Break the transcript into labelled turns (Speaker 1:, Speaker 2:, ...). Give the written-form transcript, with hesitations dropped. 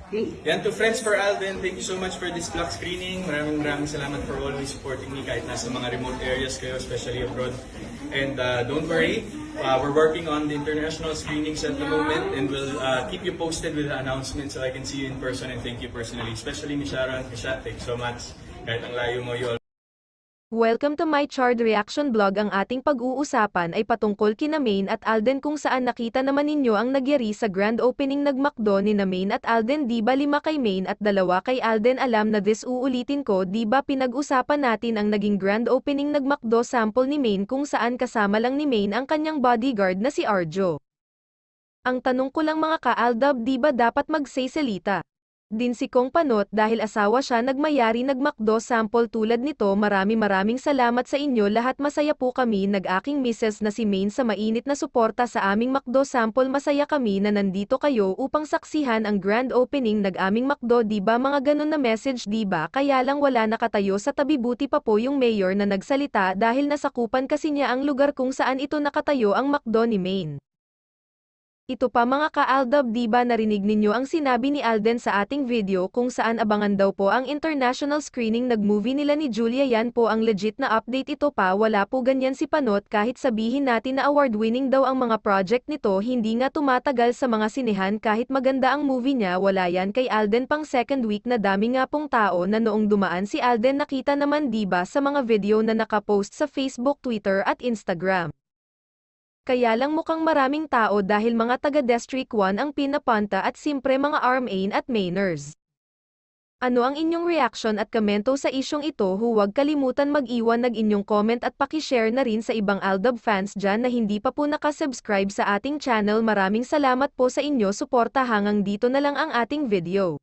Speaker 1: Okay.
Speaker 2: Yan, to Friends for Alden, thank you so much for this vlog screening. Maraming salamat for always supporting me kahit nasa mga remote areas kayo, especially abroad. And don't worry, we're working on the international screenings at the moment and we'll keep you posted with the announcements so I can see you in person and thank you personally. Especially ni Sharon, Kisha, thank you so much. Kahit ang layo mo, you
Speaker 3: Welcome to my Chard Reaction Vlog. Ang ating pag-uusapan ay patungkol kina Maine at Alden kung saan nakita naman ninyo ang nagyari sa grand opening nagmakdo ni na Maine at Alden. Di ba 5 kay Maine at 2 kay Alden? Alam na this uulitin ko, di ba pinag-usapan natin ang naging grand opening nagmakdo sample ni Maine kung saan kasama lang ni Maine ang kanyang bodyguard na si Arjo. Ang tanong ko lang mga ka-Aldab, di ba dapat mag-say salita din si Kong Panot dahil asawa siya nagmayari nagmakdo sample tulad nito. Maraming salamat sa inyo lahat, masaya po kami nag-aking misis na si Maine sa mainit na suporta sa aming makdo sample. Masaya kami na nandito kayo upang saksihan ang grand opening nag-aming makdo. Di ba mga ganun na message, di ba? Kaya lang wala nakatayo sa tabi, buti pa po yung mayor na nagsalita dahil nasakupan kasi niya ang lugar kung saan ito nakatayo ang makdo ni Maine. Ito pa mga ka-Aldab, di ba narinig ninyo ang sinabi ni Alden sa ating video kung saan abangan daw po ang international screening nag-movie nila ni Julia? Yan po ang legit na update. Ito pa, wala po ganyan si Panot. Kahit sabihin natin na award-winning daw ang mga project nito, hindi nga tumatagal sa mga sinehan kahit maganda ang movie niya. Wala yan kay Alden. Pang second week na dami nga pong tao na noong dumaan si Alden nakita naman di ba sa mga video na nakapost sa Facebook, Twitter at Instagram. Kaya lang mukhang maraming tao dahil mga taga District 1 ang pinapunta at simpre mga Armain at Mainers. Ano ang inyong reaction at komento sa isyong ito? Huwag kalimutan mag-iwan ng inyong comment at pakishare na rin sa ibang Aldab fans dyan na hindi pa po nakasubscribe sa ating channel. Maraming salamat po sa inyo suporta. Hanggang dito na lang ang ating video.